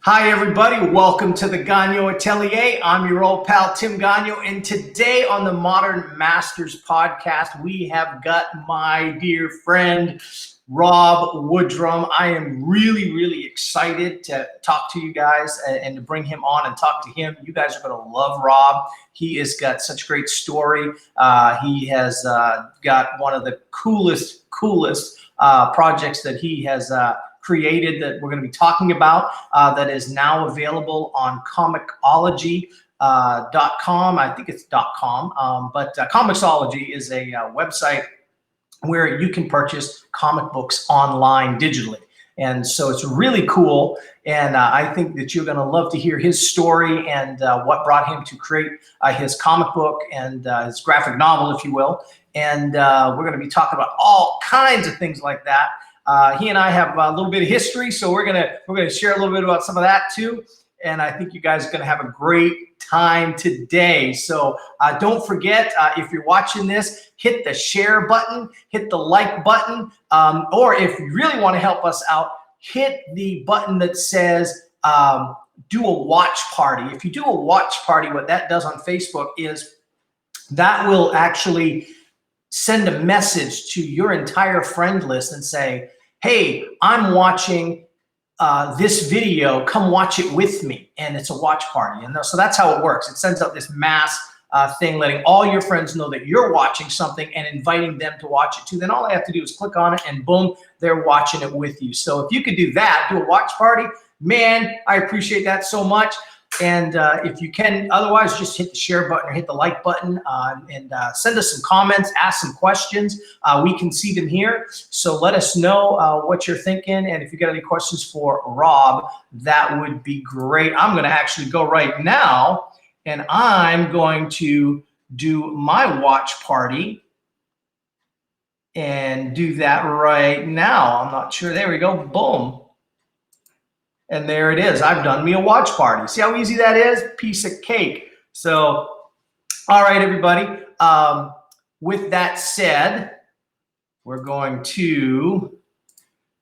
Hi, everybody. Welcome to the Gagnon Atelier. I'm your old pal, Tim Gagnon. And today on the Modern Masters podcast, we have got my dear friend, Rob Woodrum. I am really excited to talk to you guys and to bring him on and talk to him. You guys are going to love Rob. He has got such a great story. He has got one of the coolest projects that he has created that we're going to be talking about that is now available on comixology.com. I think it's .com, but Comixology is a website where you can purchase comic books online digitally. And so it's really cool. And I think that you're going to love to hear his story and what brought him to create his comic book and his graphic novel, if you will. And we're going to be talking about all kinds of things like that. He and I have a little bit of history, so we're gonna share a little bit about some of that too. And I think you guys are gonna have a great time today. So don't forget, if you're watching this, hit the share button, hit the like button, or if you really want to help us out, hit the button that says do a watch party. If you do a watch party, what that does on Facebook is that will actually send a message to your entire friend list and say, hey, I'm watching this video, come watch it with me. And it's a watch party. And so that's how it works. It sends out this mass thing, letting all your friends know that you're watching something and inviting them to watch it too. Then all they have to do is click on it and boom, they're watching it with you. So if you could do that, do a watch party, man, I appreciate that so much. And if you can, otherwise, just hit the share button or hit the like button and send us some comments, ask some questions. We can see them here. So let us know what you're thinking. And if you got any questions for Rob, that would be great. I'm going to actually go right now and I'm going to do my watch party and do that right now. I'm not sure. There we go. Boom. And there it is. I've done me a watch party. See how easy that is? Piece of cake. So, all right, everybody. With that said, we're going to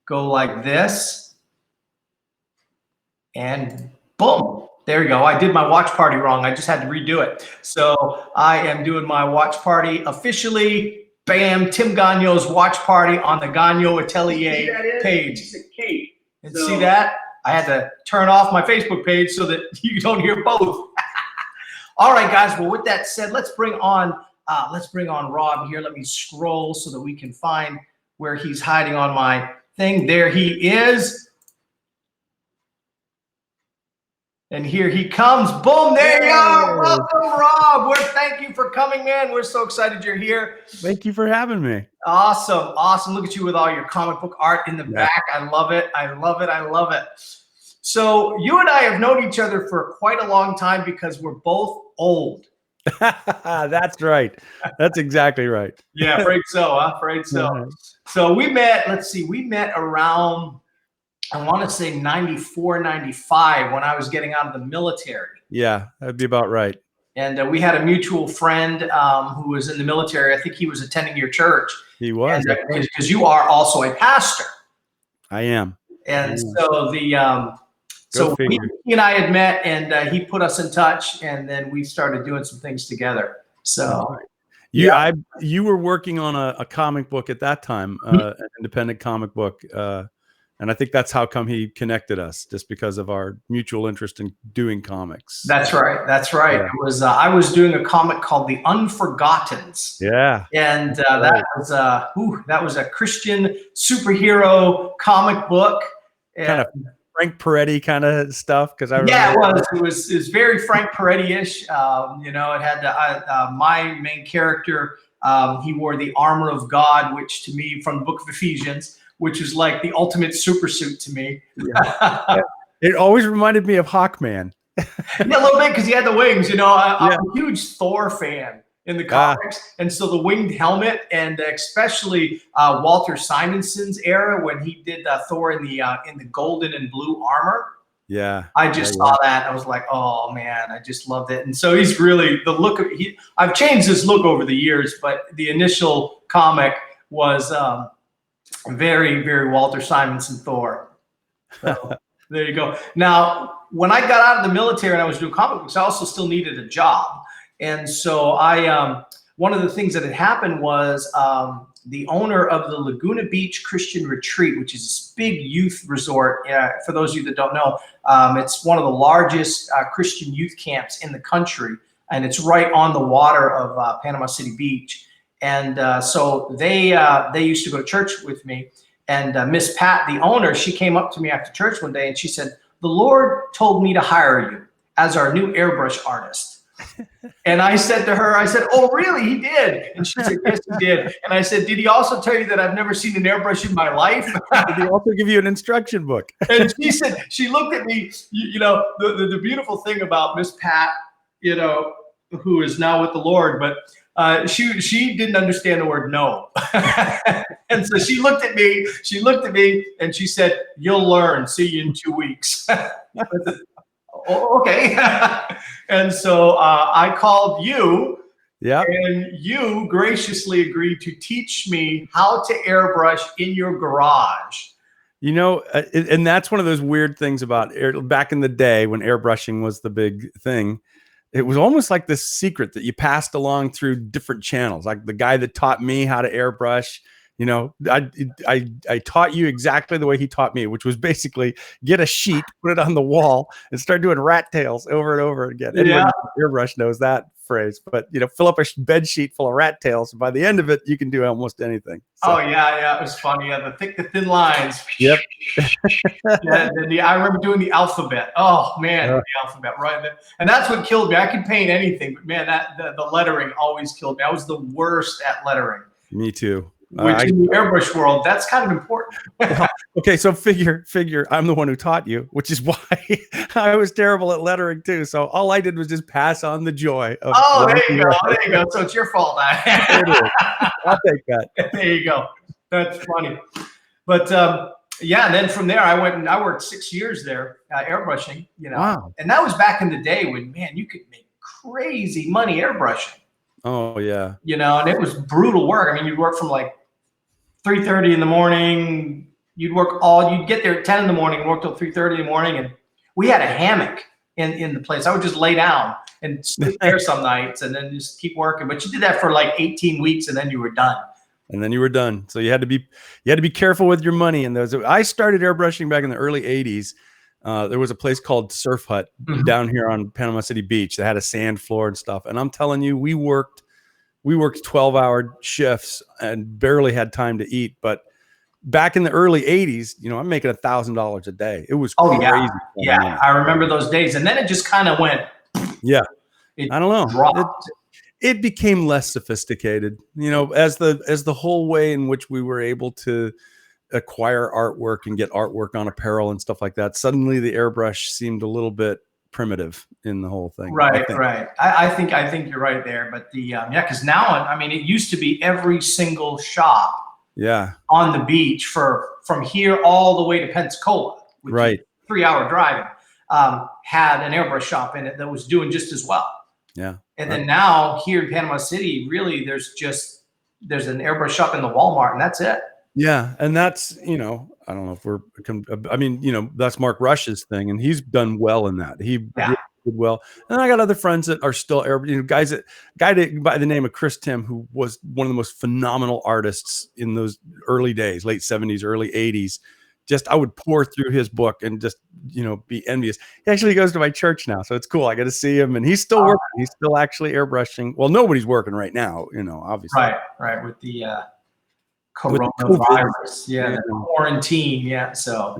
go like this. And boom. There you go. I did my watch party wrong. I just had to redo it. So I am doing my watch party officially. Bam. Tim Gagnon's watch party on the Gagnon Atelier page. Piece of cake. And see that? I had to turn off my Facebook page so that you don't hear both. All right, guys. Well, with that said, let's bring on Rob here. Let me scroll so that we can find where he's hiding on my thing. There he is. And here he comes. Boom, there you are. Welcome, Rob. Thank you for coming, man. We're so excited you're here. Thank you for having me. Awesome. Look at you with all your comic book art in the back. I love it. So you and I have known each other for quite a long time because we're both old. That's right. That's exactly right. Yeah, afraid so, huh? Afraid so. So we met, we met around, I want to say 94, 95 when I was getting out of the military. Yeah, that'd be about right. And we had a mutual friend who was in the military. I think he was attending your church. He was. Because you are also a pastor. I am. And so he and I had met, and he put us in touch, and then we started doing some things together. So, you were working on a comic book at that time, an independent comic book, and I think that's how come he connected us, just because of our mutual interest in doing comics. That's right. Yeah. It was I was doing a comic called The Unforgottens. Yeah, and that was a Christian superhero comic book. Kind of Frank Peretti kind of stuff, because it was very Frank Peretti-ish. It had my main character. He wore the armor of God, which to me, from the book of Ephesians, which is like the ultimate super suit to me. Yeah. It always reminded me of Hawkman. Yeah, a little bit, because he had the wings. I'm a huge Thor fan in the comics, and so the winged helmet, and especially Walter Simonson's era when he did Thor in the golden and blue armor. Yeah, I just saw that. I was like, oh man, I just loved it. And so he's really the look of I've changed his look over the years, but the initial comic was very, very Walter Simonson Thor. So There you go. Now, when I got out of the military and I was doing comic books, I also still needed a job. And so one of the things that had happened was the owner of the Laguna Beach Christian Retreat, which is this big youth resort. For those of you that don't know, it's one of the largest Christian youth camps in the country. And it's right on the water of Panama City Beach. And so they used to go to church with me. And Miss Pat, the owner, she came up to me after church one day and she said, "The Lord told me to hire you as our new airbrush artist." And I said to her, I said, "Oh, really? He did?" And she said, "Yes, he did." And I said, "Did he also tell you that I've never seen an airbrush in my life?" Did he also give you an instruction book? And she said, she looked at me, the beautiful thing about Miss Pat, who is now with the Lord, but she didn't understand the word no. And so she looked at me, and she said, "You'll learn. See you in 2 weeks." Oh, okay. And so I called you, and you graciously agreed to teach me how to airbrush in your garage. And that's one of those weird things about back in the day when airbrushing was the big thing. It was almost like this secret that you passed along through different channels. Like the guy that taught me how to airbrush, I taught you exactly the way he taught me, which was basically get a sheet, put it on the wall, and start doing rat tails over and over again. Anyone who airbrush knows that phrase, but fill up a bed sheet full of rat tails, and by the end of it, you can do almost anything. So. Oh yeah, it was funny. Yeah, the thin lines. Yep. I remember doing the alphabet. Oh man, the alphabet, right? And that's what killed me. I could paint anything, but man, the lettering always killed me. I was the worst at lettering. Me too. Which in the airbrush world, that's kind of important. Okay, so figure I'm the one who taught you, which is why I was terrible at lettering too. So all I did was just pass on the joy of. Oh, there you go. There you go. So it's your fault. It is. I'll take that. There you go. That's funny. But and then from there I went and I worked 6 years there airbrushing. Wow. And that was back in the day when you could make crazy money airbrushing. Oh yeah. And it was brutal work. I mean, you'd work from like 3:30 in the morning. You'd get there at 10 in the morning and work till 3:30 in the morning. And we had a hammock in the place. I would just lay down and sleep there some nights and then just keep working. But you did that for like 18 weeks and then you were done. So you had to be careful with your money. And I started airbrushing back in the early 80s. There was a place called Surf Hut down here on Panama City Beach that had a sand floor and stuff. And I'm telling you, we worked 12-hour shifts and barely had time to eat. But back in the early 80s, I'm making $1,000 a day. It was crazy. Yeah. I remember those days. And then it just kind of went. Yeah. I don't know. Dropped. It became less sophisticated, as the whole way in which we were able to acquire artwork and get artwork on apparel and stuff like that. Suddenly the airbrush seemed a little bit primitive in the whole thing. Right. I think you're right there. But because now, I mean, it used to be every single shop on the beach from here all the way to Pensacola, which is 3-hour driving, had an airbrush shop in it that was doing just as well. Yeah. And then now here in Panama City, really there's an airbrush shop in the Walmart and that's it. Yeah. And that's, I don't know if that's Mark Rush's thing and he's done well in that. He did well. And I got other friends that are still guy by the name of Chris Tim, who was one of the most phenomenal artists in those early days, late 70s, early 80s. I would pour through his book and just, be envious. He actually goes to my church now. So it's cool. I got to see him and he's still working. He's still actually airbrushing. Well, nobody's working right now, obviously. Right. With the coronavirus. The quarantine. Yeah. So,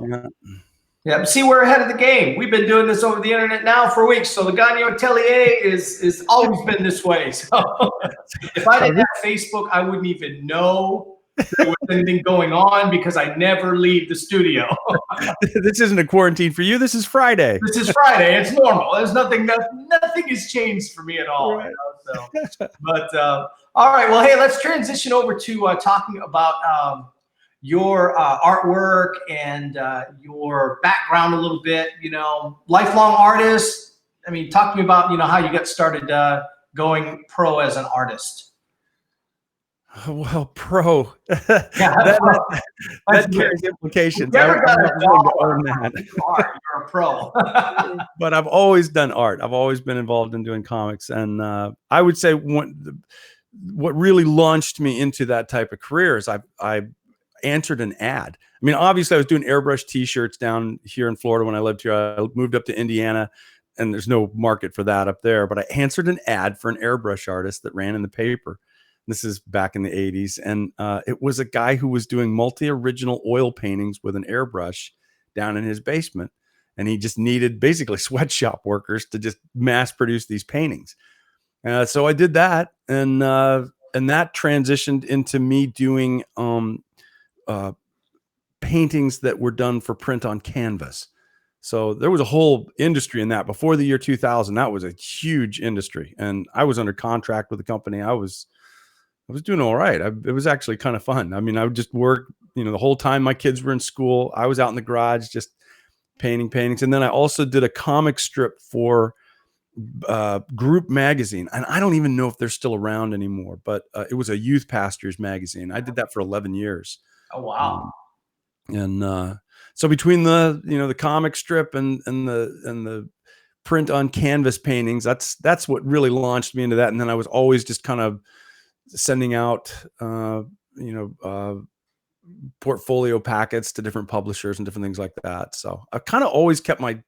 see, we're ahead of the game. We've been doing this over the internet now for weeks. So the Gagnon Atelier is always been this way. So if I didn't have Facebook, I wouldn't even know there was anything going on because I never leave the studio. This isn't a quarantine for you. This is Friday. It's normal. There's nothing has changed for me at all. Right. But all right. Well, hey, let's transition over to talking about your artwork and your background a little bit. Lifelong artist. I mean, talk to me about how you got started going pro as an artist. Well, pro. Yeah, that carries implications. You never got I'm a not willing to dollar. own that. You are. You're a pro. But I've always done art. I've always been involved in doing comics, and I would say what really launched me into that type of career is I answered an ad. I mean, obviously, I was doing airbrush T-shirts down here in Florida when I lived here. I moved up to Indiana, and there's no market for that up there. But I answered an ad for an airbrush artist that ran in the paper. This is back in the 80s. And it was a guy who was doing multi-original oil paintings with an airbrush down in his basement. And he just needed basically sweatshop workers to just mass produce these paintings. So I did that. And that transitioned into me doing paintings that were done for print on canvas. So there was a whole industry in that before the year 2000. That was a huge industry. And I was under contract with the company. I was doing all right. It was actually kind of fun. I mean, I would just work, the whole time my kids were in school. I was out in the garage just painting paintings. And then I also did a comic strip for Group magazine. And I don't even know if they're still around anymore, but it was a youth pastor's magazine. I did that for 11 years. Oh, wow. And so between the comic strip and the print on canvas paintings, that's what really launched me into that. And then I was always just kind of sending out, portfolio packets to different publishers and different things like that. So I've kind of always kept my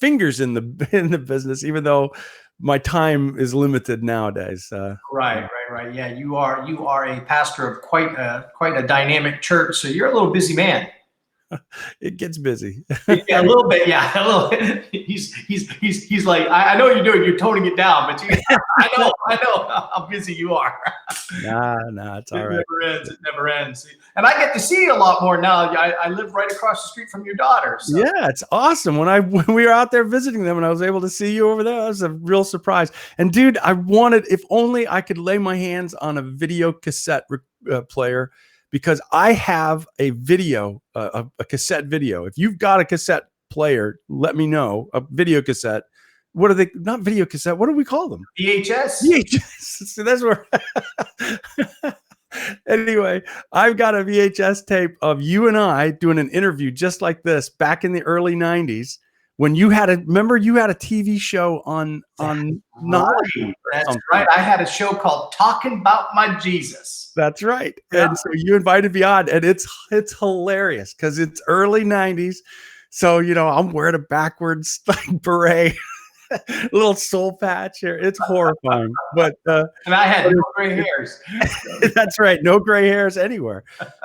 fingers in the business, even though my time is limited nowadays. Right. Yeah, you are a pastor of quite a dynamic church, so you're a little busy man. It gets busy. Yeah, a little bit. Yeah, a little bit. He's like, I know what you're doing. You're toning it down, but I know how busy you are. Nah, it's all right. It never ends. And I get to see you a lot more now. I live right across the street from your daughter. So. Yeah, it's awesome. When we were out there visiting them and I was able to see you over there, that was a real surprise. And dude, if only I could lay my hands on a video cassette player, because I have a video, a cassette video. If you've got a cassette player, let me know. A video cassette. What are they? Not video cassette. What do we call them? VHS. So that's where. Anyway, I've got a VHS tape of you and I doing an interview just like this back in the early 90s when you had a TV show on Knowledge. That's right. I had a show called Talking About My Jesus. That's right. Yeah. And so you invited me on, and it's hilarious because it's early 90s. So, I'm wearing a backwards beret. Little soul patch here. It's horrifying, but and I had no gray hairs. That's right, no gray hairs anywhere.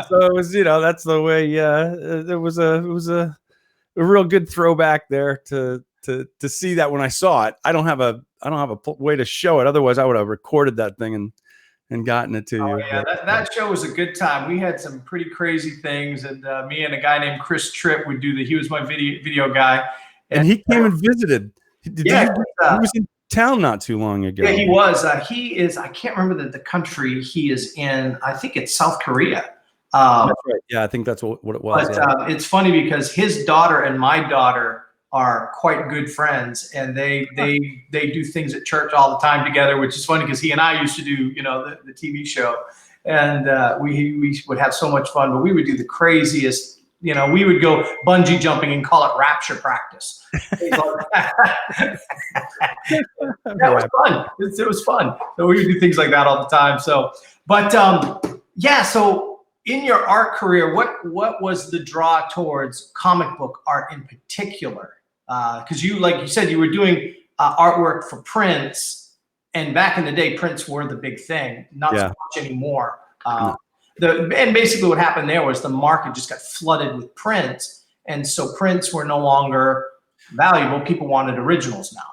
So it was, that's the way. It was a real good throwback there to see that when I saw it. I don't have a way to show it. Otherwise, I would have recorded that thing and gotten it to you. Yeah, that show was a good time. We had some pretty crazy things, and me and a guy named Chris Tripp would do he was my video guy, and he came and visited. He was in town not too long ago. Yeah, he was. He is. I can't remember the country he is in. I think it's South Korea. That's right. Yeah, I think that's what it was. But it's funny because his daughter and my daughter are quite good friends, and they do things at church all the time together, which is funny because he and I used to do the TV show, and we would have so much fun. But we would do the craziest. We would go bungee jumping and call it rapture practice. That was fun. It was fun. So we would do things like that all the time. So, but so in your art career, what was the draw towards comic book art in particular? Because like you said, you were doing artwork for prints, and back in the day, prints were the big thing. Not so much anymore. And basically what happened there was the market just got flooded with prints, and so prints were no longer valuable. People wanted originals now.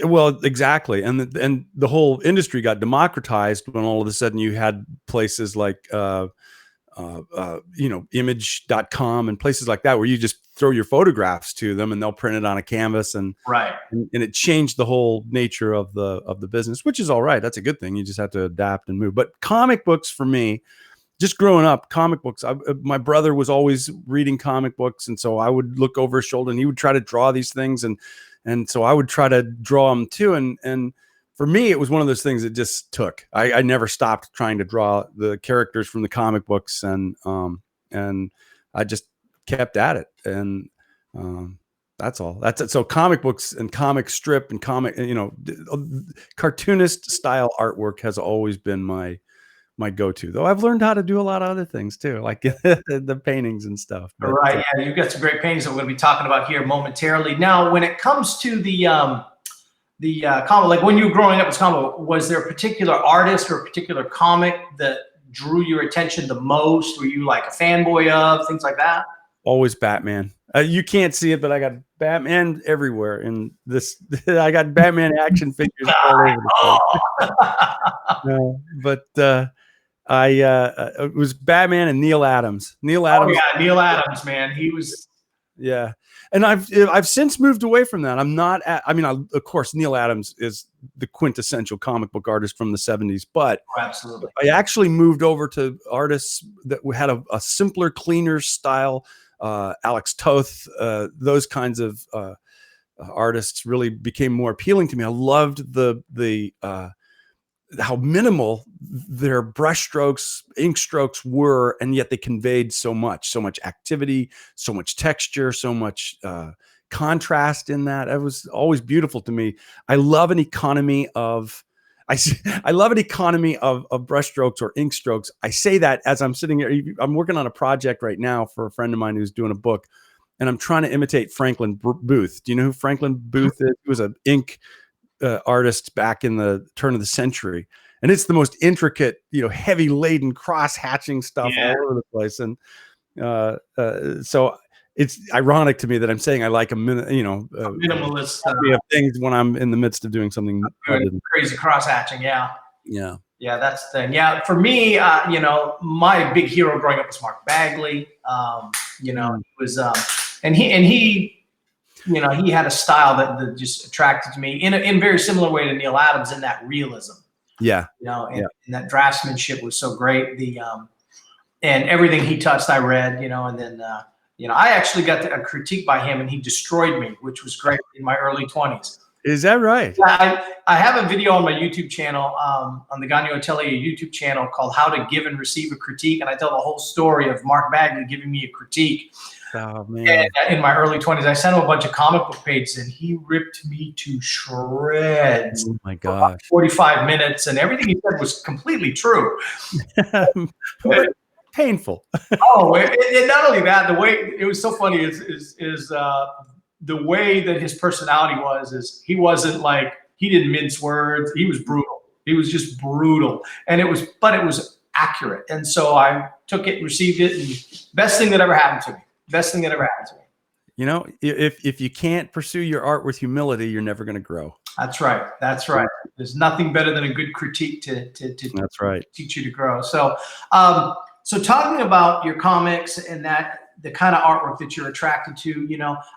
Well, exactly, and the whole industry got democratized when all of a sudden you had places like image.com and places like that where you just throw your photographs to them and they'll print it on a canvas, and it changed the whole nature of the business, which is all right. That's a good thing. You just have to adapt and move. But comic books for me, just growing up, comic books, my brother was always reading comic books. And so I would look over his shoulder and he would try to draw these things. And so I would try to draw them too. And for me, it was one of those things that just took. I never stopped trying to draw the characters from the comic books, and I just kept at it. And that's all. That's it. So comic books and comic strip and comic, cartoonist style artwork has always been my go-to. Though I've learned how to do a lot of other things too, like the paintings and stuff. But, right. Yeah, you've got some great paintings that we're going to be talking about here momentarily. Now, when it comes to the comic, like when you were growing up as comic, was there a particular artist or a particular comic that drew your attention the most? Were you like a fanboy of things like that? Always Batman. You can't see it, but I got Batman everywhere. And I got Batman action figures all over the place. But it was Batman and Neil Adams. Neil Adams. Oh yeah, Neil Adams, man. He was. Yeah. And I've since moved away from that. I'm not of course, Neil Adams is the quintessential comic book artist from the 70s, but absolutely, I actually moved over to artists that had a simpler, cleaner style. Alex Toth, those kinds of artists really became more appealing to me. I loved the how minimal their brush strokes, ink strokes were, and yet they conveyed so much activity, so much texture, so much contrast in that. It was always beautiful to me. I love an economy of brush strokes or ink strokes. I say that as I'm sitting here. I'm working on a project right now for a friend of mine who's doing a book, and I'm trying to imitate Franklin Booth. Do you know who Franklin Booth is? He was an ink artist back in the turn of the century, and it's the most intricate, heavy laden cross hatching stuff all over the place. And so it's ironic to me that I'm saying I like a minimalist of things when I'm in the midst of doing something crazy cross hatching. Yeah, that's the thing. Yeah, for me, my big hero growing up was Mark Bagley. He was, and he he had a style that just attracted to me in a very similar way to Neil Adams, in that realism. Yeah. And that draftsmanship was so great. And everything he touched, I read, and then, I actually got a critique by him, and he destroyed me, which was great in my early 20s. Is that right? Yeah, I have a video on my YouTube channel, on the Gagnon Atelier YouTube channel, called How to Give and Receive a Critique. And I tell the whole story of Mark Bagley giving me a critique. Oh, man. And in my early 20s, I sent him a bunch of comic book pages, and he ripped me to shreds. Oh my gosh. 45 minutes, and everything he said was completely true. Painful. And not only that, the way it was so funny is the way that his personality is he wasn't like, he didn't mince words. He was brutal. He was just brutal. And it was accurate. And so I took it, received it, and best thing that ever happened to me. If you can't pursue your art with humility, you're never going to grow. That's right. There's nothing better than a good critique to that's right. teach you to grow. So, so talking about your comics and the kind of artwork that you're attracted to,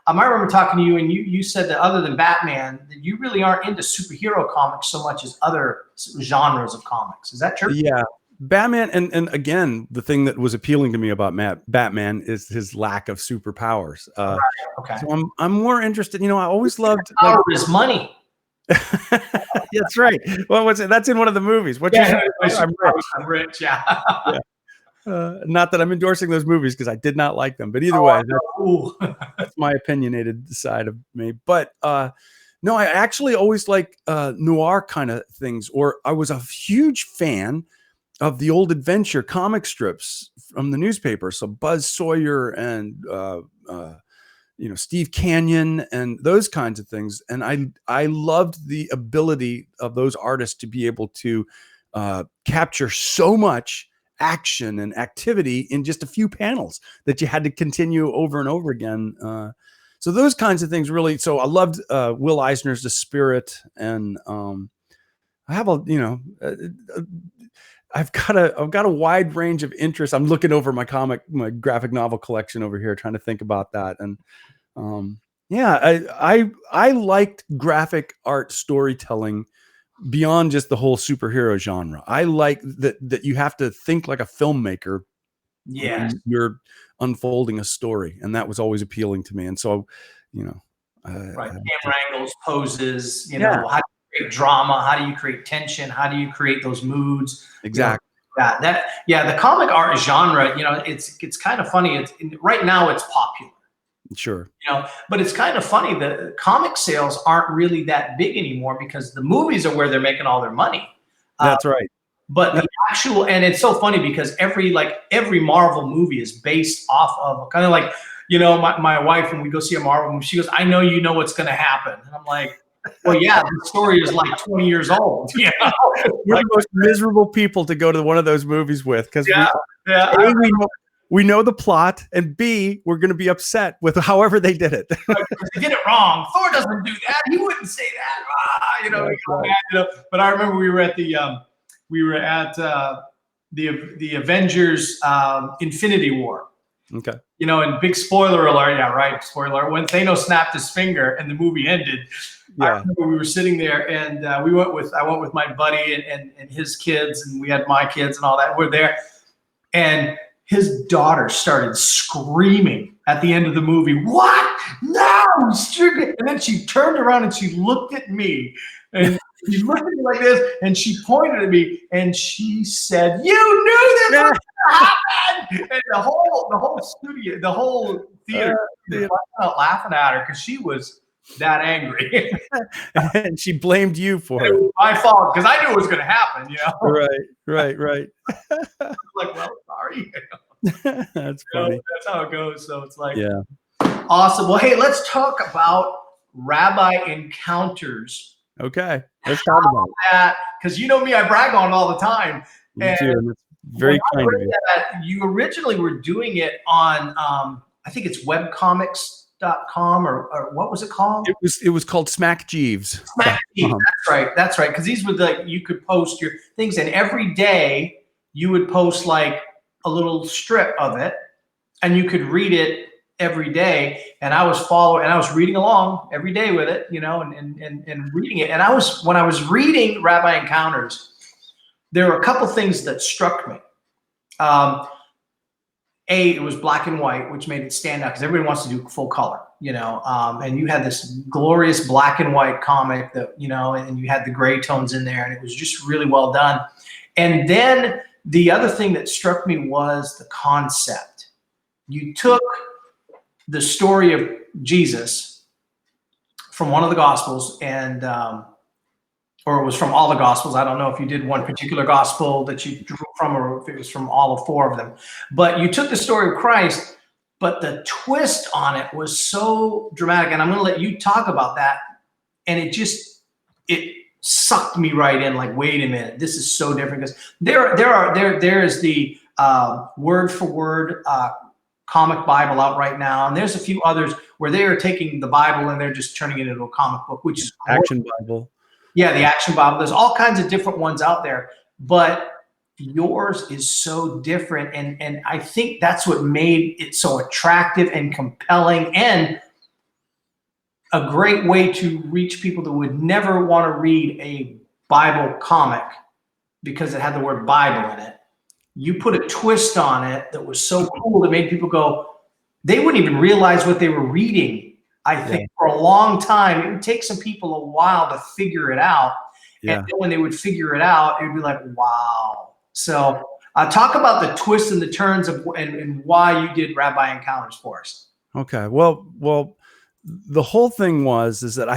I remember talking to you, and you said that other than Batman, that you really aren't into superhero comics so much as other genres of comics. Is that true? Yeah. Batman, and again, the thing that was appealing to me about Batman is his lack of superpowers. Right. Okay. So I'm more interested. I always loved power is money. That's right. Well, that's in one of the movies. I'm rich. Yeah. Not that I'm endorsing those movies, because I did not like them. But either way, that's my opinionated side of me. But no, I actually always like noir kind of things. Or I was a huge fan of the old adventure comic strips from the newspaper. So Buzz Sawyer and, Steve Canyon and those kinds of things. And I loved the ability of those artists to be able to capture so much action and activity in just a few panels that you had to continue over and over again. So those kinds of things really, so I loved Will Eisner's The Spirit. And I have I've got a wide range of interests. I'm looking over my graphic novel collection over here, trying to think about that. And I liked graphic art storytelling beyond just the whole superhero genre. I like that you have to think like a filmmaker. Yeah, you're unfolding a story, and that was always appealing to me. And so, right, camera angles, poses, create drama? How do you create tension? How do you create those moods? Exactly. The comic art genre, it's kind of funny. Right now it's popular. Sure. But it's kind of funny that comic sales aren't really that big anymore because the movies are where they're making all their money. That's right. But the actual, and it's so funny because every Marvel movie is based off of kind of like, my wife, when we go see a Marvel movie, she goes, "I know you know what's going to happen." And I'm like, well, yeah, the story is like 20 years old. We're the most miserable people to go to one of those movies with because we know the plot, and B, we're going to be upset with however they did it. They did it wrong. Thor doesn't do that. He wouldn't say that. But I remember we were at the Avengers Infinity War. Okay. And big spoiler alert. Yeah, right. Spoiler alert. When Thanos snapped his finger and the movie ended, I remember we were sitting there, and I went with my buddy and his kids, and we had my kids and all that. We're there, and his daughter started screaming at the end of the movie. "What? No!" And then she turned around and she looked at me, and she looked at me like this, and she pointed at me, and she said, "You knew this was going to happen!" And the whole studio, the whole theater, was laughing at her because she was that angry. And she blamed you for it. It was my fault because I knew it was going to happen. Right. Like, well, sorry. That's funny. That's how it goes. So it's like, yeah, awesome. Well, hey, let's talk about Rabbi Encounters. Okay, let's talk about that, because me, I brag on it all the time. You too, and it's very kind of you. You originally were doing it on, I think it's webcomics.com or what was it called? It was called Smack Jeeves. Smack Jeeves. That's right. Because these were you could post your things, and every day you would post like a little strip of it, and you could read it every day. And I was reading along every day with it, and reading it. And when I was reading Rabbi Encounters, there were a couple things that struck me. It was black and white, which made it stand out because everybody wants to do full color, and you had this glorious black and white comic that, and you had the gray tones in there, and it was just really well done. And then the other thing that struck me was the concept. You took the story of Jesus from one of the Gospels, and or it was from all the Gospels. I don't know if you did one particular Gospel that you drew from, or if it was from all of four of them. But you took the story of Christ, but the twist on it was so dramatic. And I'm going to let you talk about that. And it sucked me right in. Like, wait a minute, this is so different. Because there is the word for word comic Bible out right now, and there's a few others where they are taking the Bible and they're just turning it into a comic book, which is Action Bible. Yeah, the Action Bible. There's all kinds of different ones out there, but yours is so different, and I think that's what made it so attractive and compelling, and a great way to reach people that would never want to read a Bible comic because it had the word Bible in it. You put a twist on it that was so cool that made people go, they wouldn't even realize what they were reading. I think for a long time, it would take some people a while to figure it out. Yeah. And then when they would figure it out, it would be like, wow. So talk about the twists and the turns of and why you did Rabbi Encounters for us. Okay. Well, the whole thing is that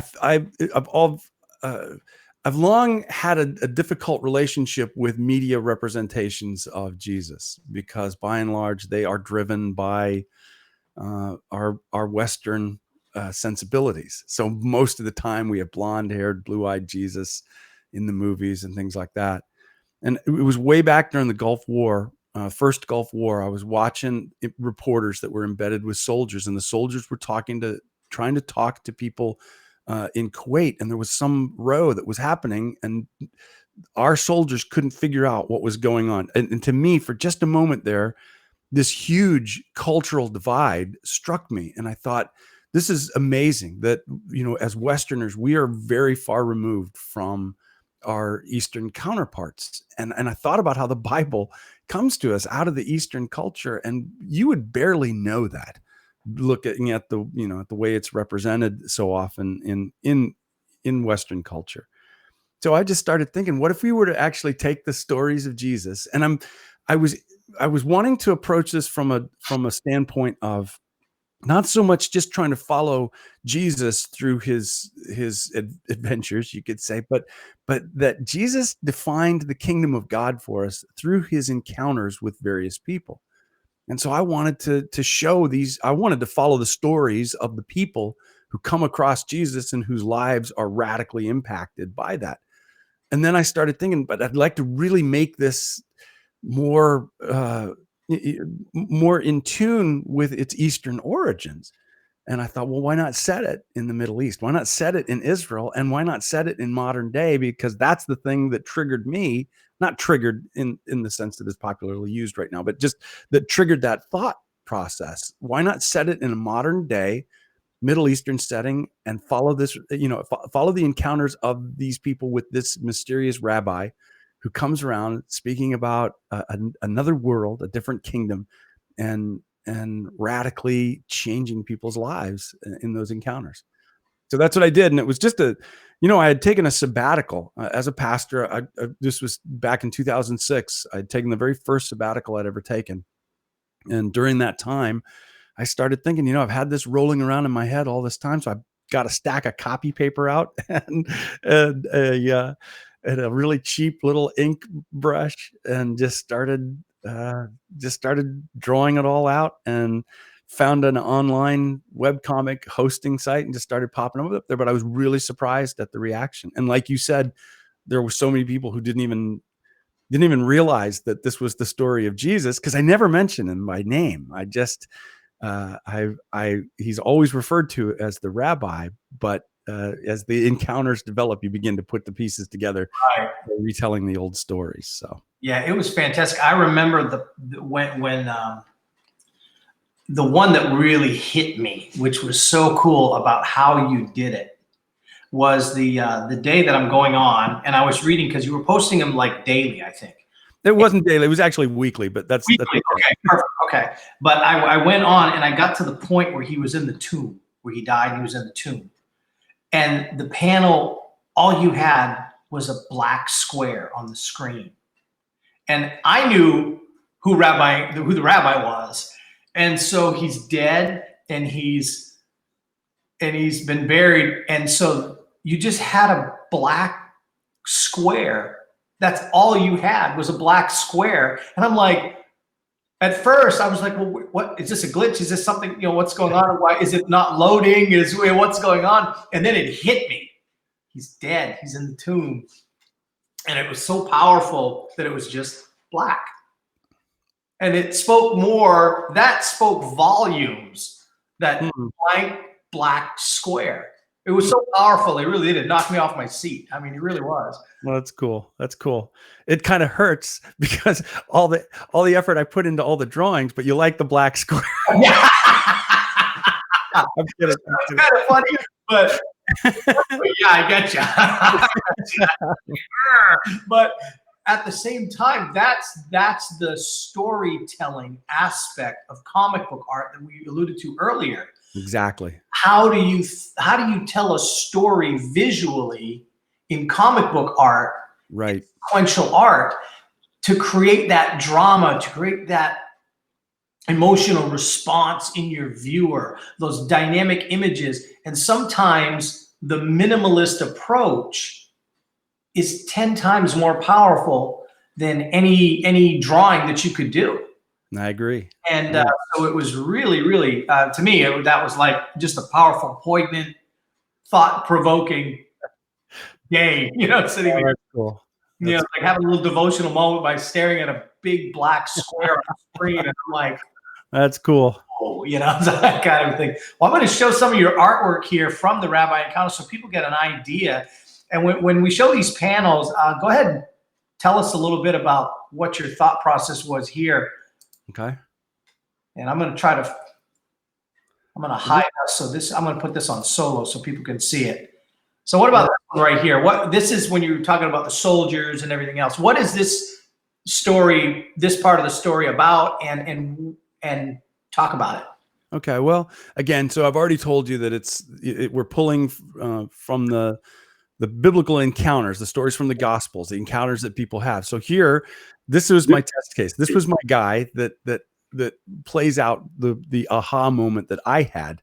I've long had a difficult relationship with media representations of Jesus, because by and large they are driven by our Western sensibilities. So most of the time we have blonde-haired, blue-eyed Jesus in the movies and things like that. And it was way back during the Gulf War, first Gulf War. I was watching reporters that were embedded with soldiers, and the soldiers were trying to talk to people in Kuwait, and there was some row that was happening, and our soldiers couldn't figure out what was going on. And to me, for just a moment there, this huge cultural divide struck me, and I thought, this is amazing that, as Westerners, we are very far removed from our Eastern counterparts. And I thought about how the Bible comes to us out of the Eastern culture, and you would barely know that, looking at the way it's represented so often in Western culture. So I just started thinking, what if we were to actually take the stories of Jesus? And I was wanting to approach this from a standpoint of not so much just trying to follow Jesus through his adventures, you could say, but that Jesus defined the kingdom of God for us through his encounters with various people. And so I wanted to show these, I wanted to follow the stories of the people who come across Jesus and whose lives are radically impacted by that. And then I started thinking, but I'd like to really make this more more in tune with its Eastern origins. And I thought, well, why not set it in the Middle East? Why not set it in Israel? And why not set it in modern day? Because that's the thing that triggered me, not triggered in the sense that it's popularly used right now, but just that triggered that thought process. Why not set it in a modern day Middle Eastern setting and follow this, follow the encounters of these people with this mysterious rabbi who comes around speaking about another world, a different kingdom, and radically changing people's lives in those encounters. So that's what I did. And it was just I had taken a sabbatical as a pastor. This was back in 2006. I'd taken the very first sabbatical I'd ever taken. And during that time, I started thinking, I've had this rolling around in my head all this time. So I got a stack of copy paper out and a really cheap little ink brush and just started drawing it all out, and found an online webcomic hosting site and just started popping them up there. But I was really surprised at the reaction. And like you said, there were so many people who didn't even realize that this was the story of Jesus, because I never mentioned him by name. I just he's always referred to as the rabbi, but as the encounters develop, you begin to put the pieces together, Right. Retelling the old stories. So yeah, it was fantastic. I remember when the one that really hit me, which was so cool about how you did it, was the day that I'm going on, and I was reading, because you were posting them like daily, I think. it wasn't daily; it was actually weekly. But that's Weekly. okay. Okay, perfect. Okay, but I went on and I got to the point where he was in the tomb, where he died, and he was in the tomb, and the panel, all you had was a black square on the screen, and I knew who the rabbi was, and so he's dead, and he's been buried, and so you just had a black square. That's all you had, was a black square. And I'm like, at first I was like, well, what is this, a glitch? Is this something, what's going on? Why is it not loading? What's going on? And then it hit me. He's dead. He's in the tomb. And it was so powerful that it was just black. And it spoke volumes, that blank black square. It was so powerful. It really did. It knocked me off my seat. I mean, it really was. Well, that's cool. That's cool. It kind of hurts because all the effort I put into all the drawings, but you like the black square. Yeah. I'm kidding. It's kind of funny, but yeah, I get you. But at the same time, that's the storytelling aspect of comic book art that we alluded to earlier. Exactly. How do you tell a story visually in comic book art, right, sequential art, to create that drama, to create that emotional response in your viewer, those dynamic images? And sometimes the minimalist approach is 10 times more powerful than any drawing that you could do. I agree. And so it was really, really, to me, that was like just a powerful, poignant, thought-provoking day, sitting there. That's cool. Like having a little devotional moment by staring at a big black square on the screen. And I'm like, that's cool. Oh, that kind of thing. Well, I'm going to show some of your artwork here from the Rabbi Encounter so people get an idea. And when we show these panels, go ahead and tell us a little bit about what your thought process was here. Okay. And I'm going to hide us. So I'm going to put this on solo so people can see it. So what about this one right here? This is when you were talking about the soldiers and everything else. What is this story, this part of the story about, and talk about it? Okay. Well, again, so I've already told you that we're pulling from the the biblical encounters, the stories from the Gospels, the encounters that people have. So here, this was my test case. This was my guy that plays out the aha moment that I had.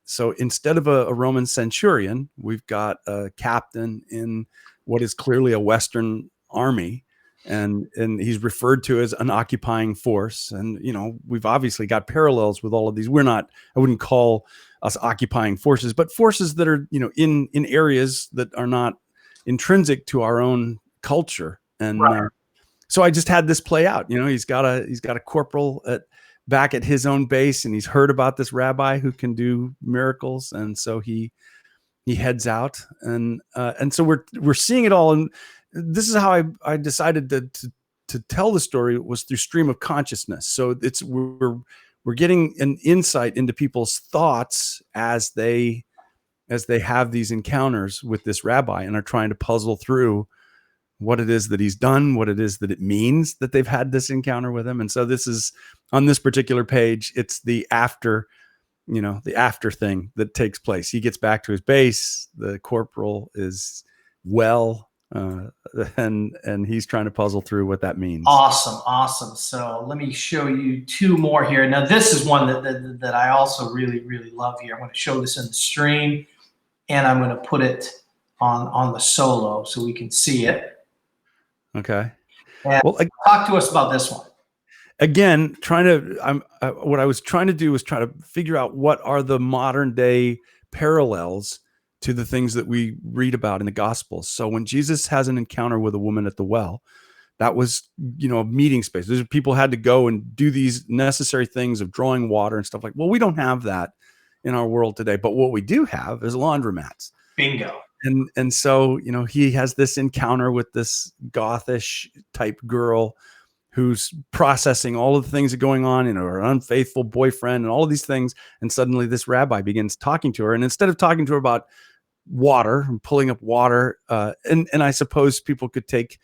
So instead of a Roman centurion, we've got a captain in what is clearly a Western army, and he's referred to as an occupying force. And we've obviously got parallels with all of these. I wouldn't call us occupying forces, but forces that are in areas that are not intrinsic to our own culture. And Right. So I just had this play out. He's got a corporal back at his own base, and he's heard about this rabbi who can do miracles, and so he heads out, and so we're seeing it all. And this is how I decided to tell the story, was through stream of consciousness. So we're getting an insight into people's thoughts as they have these encounters with this rabbi and are trying to puzzle through what it is that he's done, what it is that it means that they've had this encounter with him. And so this is, on this particular page, it's the after thing that takes place. He gets back to his base, the corporal is well, and he's trying to puzzle through what that means. Awesome. So let me show you two more here. Now, this is one that I also really, really love here. I'm going to show this in the stream, and I'm going to put it on the solo so we can see it. Okay. And well, talk to us about this one. Again, what I was trying to do was try to figure out what are the modern day parallels to the things that we read about in the Gospels. So when Jesus has an encounter with a woman at the well, that was, a meeting space. Those people had to go and do these necessary things of drawing water and stuff like. Well, we don't have that in our world today, but what we do have is laundromats. Bingo. And so, he has this encounter with this gothish type girl who's processing all of the things that are going on, her unfaithful boyfriend and all of these things. And suddenly this rabbi begins talking to her. And instead of talking to her about water and pulling up water, and I suppose people could take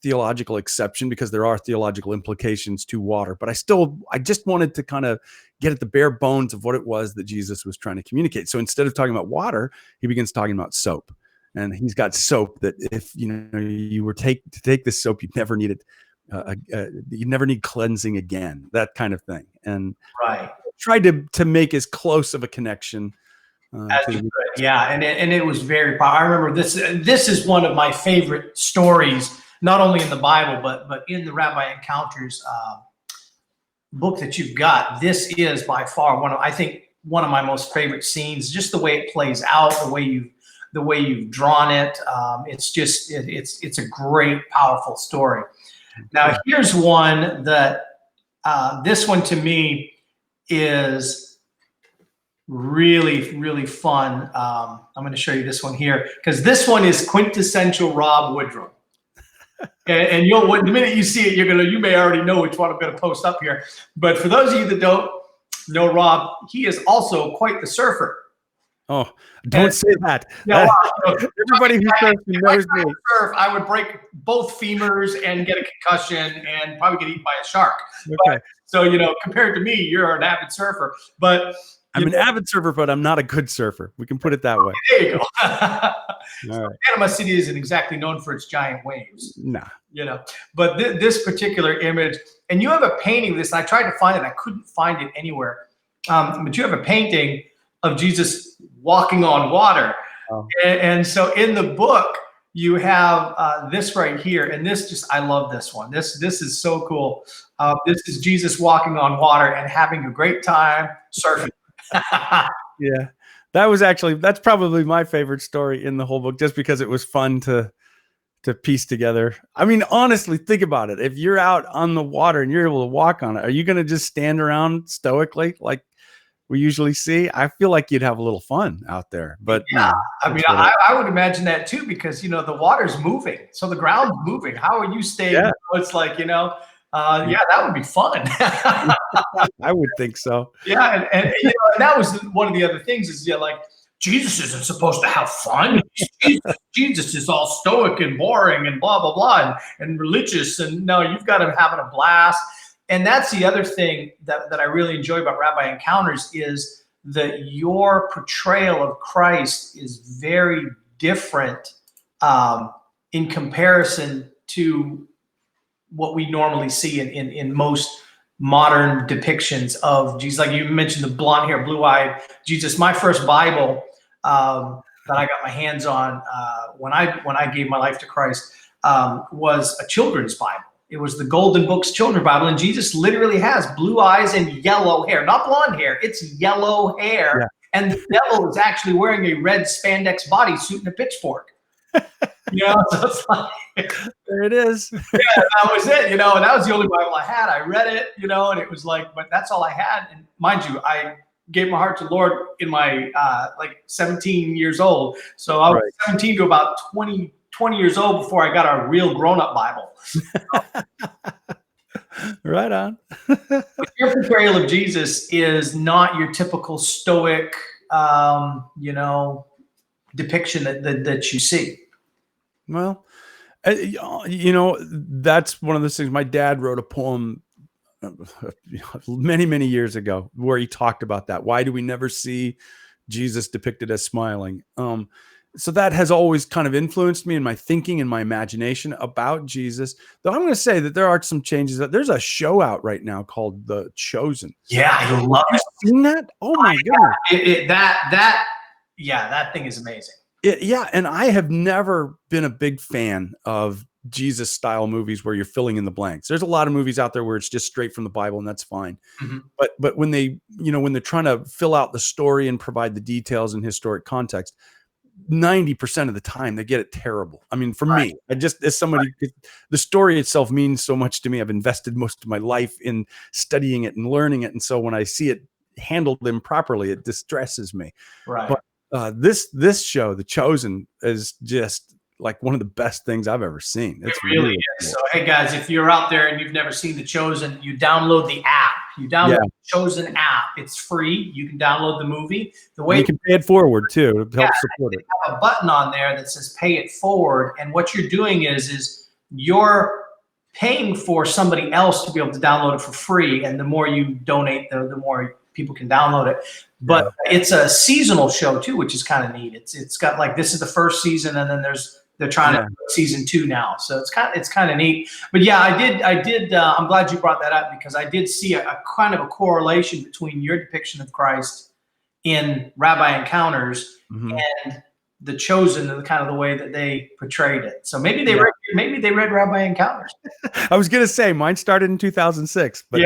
theological exception because there are theological implications to water, but I just wanted to kind of get at the bare bones of what it was that Jesus was trying to communicate. So instead of talking about water, he begins talking about soap, and he's got soap that if you were to take this soap, you'd never need it. You never need cleansing again, that kind of thing. And right, tried to make as close of a connection as you could. Yeah, and it was very powerful. I remember this is one of my favorite stories, not only in the Bible, but in the Rabbi Encounters book that you've got. This is by far one of my most favorite scenes. Just the way it plays out, the way you've drawn it. It's a great, powerful story. Now, here's one that this one to me is really, really fun. I'm going to show you this one here because this one is quintessential Rob Woodrum. And the minute you see it, you may already know which one I'm going to post up here. But for those of you that don't know Rob, he is also quite the surfer. Oh, don't say that. Everybody who surfs knows me. Surf, I would break both femurs and get a concussion and probably get eaten by a shark. Okay. But, so, compared to me, you're an avid surfer. But I'm an avid surfer, but I'm not a good surfer. We can put it that way. There you go. All right. Panama City isn't exactly known for its giant waves. Nah. But this particular image, and you have a painting of this, and I tried to find it. I couldn't find it anywhere. But you have a painting of Jesus walking on water. Oh. And so in the book, you have this right here. And I love this one. This is so cool. This is Jesus walking on water and having a great time surfing. Yeah, that's probably my favorite story in the whole book, just because it was fun to piece together. I mean, honestly, think about it. If you're out on the water and you're able to walk on it, are you going to just stand around stoically like we usually see? I feel like you'd have a little fun out there. But yeah, I mean, I would imagine that too, because the water's moving, so the ground's moving. How are you staying? Yeah. It's like yeah, that would be fun. I would think so. Yeah, and that was one of the other things is like Jesus isn't supposed to have fun. Jesus is all stoic and boring and blah blah blah and religious, and no, you've got him having a blast. And that's the other thing that I really enjoy about Rabbi Encounters is that your portrayal of Christ is very different in comparison to what we normally see in most modern depictions of Jesus. Like you mentioned, the blonde hair, blue-eyed Jesus. My first Bible that I got my hands on when I gave my life to Christ was a children's Bible. It was the Golden Books Children's Bible, and Jesus literally has blue eyes and yellow hair, not blonde hair. It's yellow hair, and the devil is actually wearing a red spandex bodysuit and a pitchfork. You know, so it's like, there it is. Yeah, that was it. You know, and that was the only Bible I had. I read it, you know, and it was like, but that's all I had. And mind you, I gave my heart to the Lord in my like 17 years old. So I was 17 to about 20 years old before I got a real grown-up Bible. Right on. Your portrayal of Jesus is not your typical stoic, you know, depiction that you see. Well, you know, that's one of those things. My dad wrote a poem many, many years ago where he talked about that. Why do we never see Jesus depicted as smiling? So that has always kind of influenced me in my thinking and my imagination about Jesus. Though I'm going to say that there are some changes. There's a show out right now called The Chosen. Yeah, I love it. Have you seen that? Oh my goodness. That thing is amazing. Yeah, and I have never been a big fan of Jesus style movies where you're filling in the blanks. There's a lot of movies out there where it's just straight from the Bible, and that's fine. Mm-hmm. But when they, you know, when they're trying to fill out the story and provide the details and historic context, 90% of the time they get it terrible. I mean, for me, I just, as somebody, the story itself means so much to me. I've invested most of my life in studying it and learning it, and so when I see it handled improperly, it distresses me. Right. But this show, The Chosen, is just like one of the best things I've ever seen. It really is. Cool. So, hey guys, if you're out there and you've never seen The Chosen, you download the app. You download the Chosen app. It's free. You can download the movie. The way you can pay it forward too to help support it. Have a button on there that says "Pay it forward," and what you're doing is you're paying for somebody else to be able to download it for free. And the more you donate, the more people can download it. But it's a seasonal show too, which is kind of neat. It's got like, this is the first season, and then they're trying to put season 2 now. So it's kind of neat. But yeah, I did. I'm glad you brought that up, because I did see a kind of a correlation between your depiction of Christ in Rabbi Encounters and The Chosen, and the kind of the way that they portrayed it. So maybe they read Rabbi Encounters. I was going to say mine started in 2006, but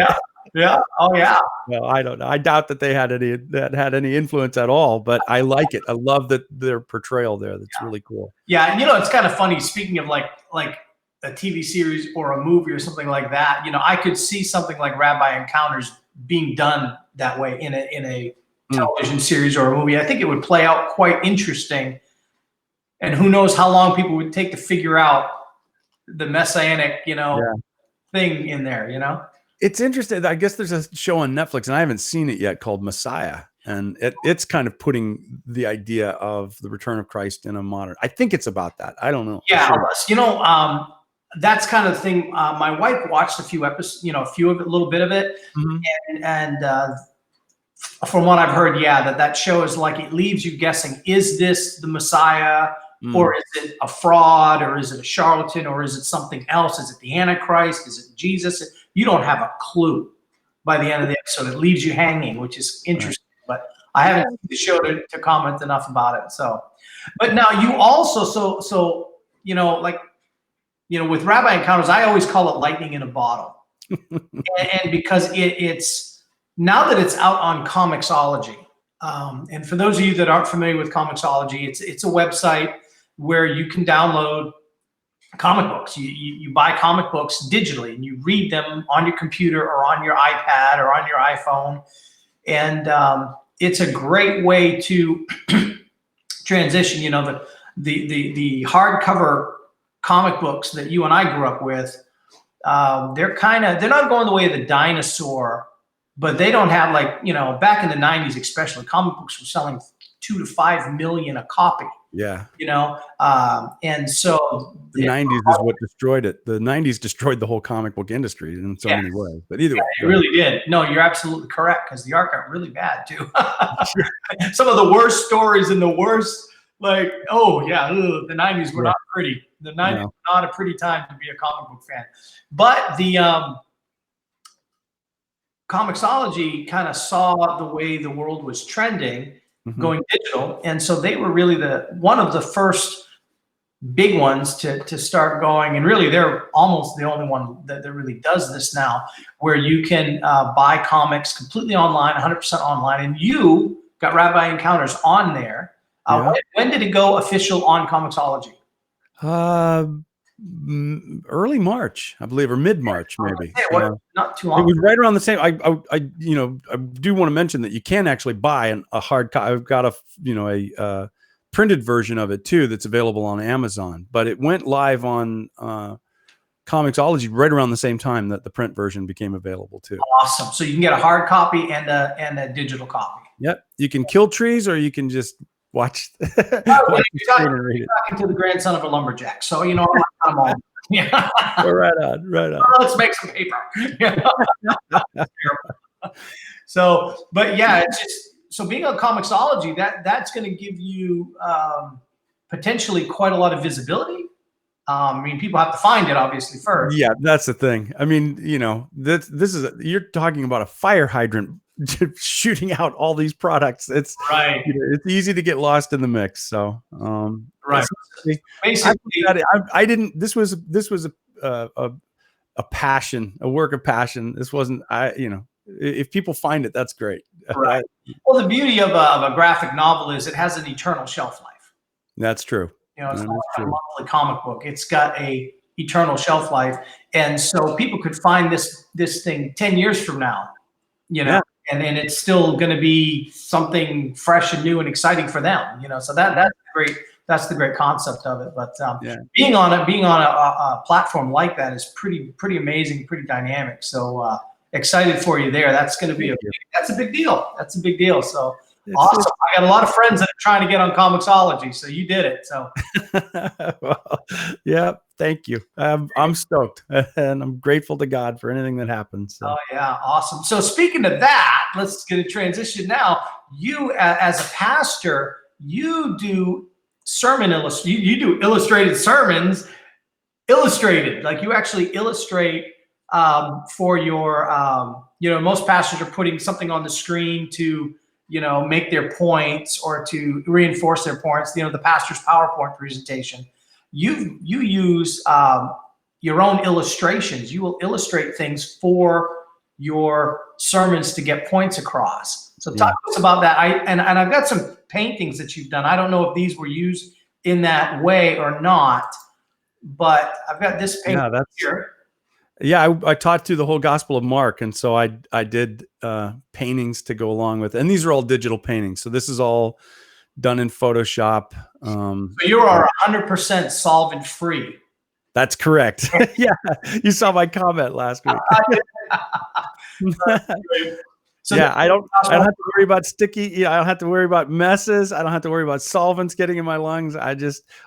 oh yeah. Well, I don't know. I doubt that they had any influence at all, but I like it. I love their portrayal there. That's really cool. Yeah, and you know, it's kind of funny. Speaking of like a TV series or a movie or something like that, you know, I could see something like Rabbi Encounters being done that way in a television series or a movie. I think it would play out quite interesting. And who knows how long people would take to figure out the messianic, you know, thing in there, you know? It's interesting. I guess there's a show on Netflix, and I haven't seen it yet, called Messiah. And it's kind of putting the idea of the return of Christ in a modern, I think it's about that. I don't know. Yeah. Sure. You know, that's kind of the thing. My wife watched a few episodes, you know, a little bit of it. And from what I've heard, that show is like, it leaves you guessing, is this the Messiah? Or is it a fraud? Or is it a charlatan? Or is it something else? Is it the Antichrist? Is it Jesus? You don't have a clue by the end of the episode. It leaves you hanging, which is interesting. But I haven't seen the show to comment enough about it. So, but now you also, so you know, like, you know, with Rabbi Encounters, I always call it lightning in a bottle. and because it's now that it's out on Comixology, and for those of you that aren't familiar with Comixology, it's a website where you can download comic books. You buy comic books digitally, and you read them on your computer or on your iPad or on your iPhone. And it's a great way to transition. You know, the hardcover comic books that you and I grew up with, they're not going the way of the dinosaur, but they don't have, like, you know, back in the 90s especially, comic books were selling 2 to 5 million a copy. Yeah. You know, and so the 90s is what destroyed it. The 90s destroyed the whole comic book industry in so many ways. But either way, it really did. No, you're absolutely correct, because the art got really bad too. Some of the worst stories and the worst Like, oh yeah, ugh, the 90s were not pretty. The 90s No. were not a pretty time to be a comic book fan. But the Comixology kind of saw the way the world was trending, going digital, and so they were really one of the first big ones to start going, and really they're almost the only one that really does this now, where you can buy comics completely online, 100% online, and you got Rabbi Encounters on there. When did it go official on Comixology? Early March, I believe, or mid-March, maybe. Not too long. It was right around the same. I do want to mention that you can actually buy a hard copy. I've got a printed version of it too that's available on Amazon, but it went live on Comixology right around the same time that the print version became available too. Awesome. So you can get a hard copy and a digital copy. Yep. You can kill trees, or you can just watch. You're talking to the grandson of a lumberjack, so I'm all. Yeah. Right on. Let's make some paper. So, but yeah, it's just so being on Comixology, that's going to give you potentially quite a lot of visibility. I mean, people have to find it obviously first. Yeah, that's the thing. I mean, this is you're talking about a fire hydrant shooting out all these products. It's right. It's easy to get lost in the mix. So, right. Basically, I didn't. This was a passion, a work of passion. This wasn't. If people find it, that's great. Right. Well, the beauty of a graphic novel is it has an eternal shelf life. That's true. It's not like a monthly comic book. It's got a eternal shelf life, and so people could find this thing 10 years from now, and it's still going to be something fresh and new and exciting for them. So that's great. That's the great concept of it. But being on a platform like that is pretty amazing, pretty dynamic. So excited for you there. That's going to be that's a big deal. That's a big deal. So. Awesome. I got a lot of friends that are trying to get on Comixology, so you did it. So, well, yeah, thank you. I'm stoked, and I'm grateful to God for anything that happens. So. Oh yeah, awesome. So speaking of that, let's get a transition now. You, as a pastor, you do you do illustrated sermons, illustrated. Like you actually illustrate for your. Most pastors are putting something on the screen to. Make their points or to reinforce their points, the pastor's PowerPoint presentation. You use your own illustrations. You will illustrate things for your sermons to get points across. So talk to us about that. I've got some paintings that you've done. I don't know if these were used in that way or not, but I've got this painting here. Yeah, I taught through the whole Gospel of Mark, and so I did paintings to go along with it. And these are all digital paintings. So this is all done in Photoshop. So you are 100% solvent free. That's correct. Yeah, you saw my comment last week. So yeah, I don't have to worry about sticky. I don't have to worry about messes. I don't have to worry about solvents getting in my lungs.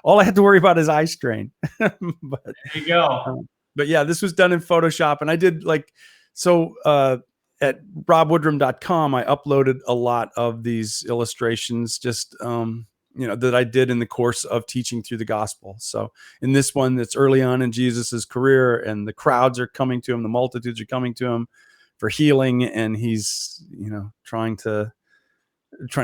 All I have to worry about is eye strain. But there you go. But yeah, this was done in Photoshop, and I did at robwoodrum.com, I uploaded a lot of these illustrations just, that I did in the course of teaching through the gospel. So in this one, that's early on in Jesus's career, and the crowds are coming to him, the multitudes are coming to him for healing, and he's, trying to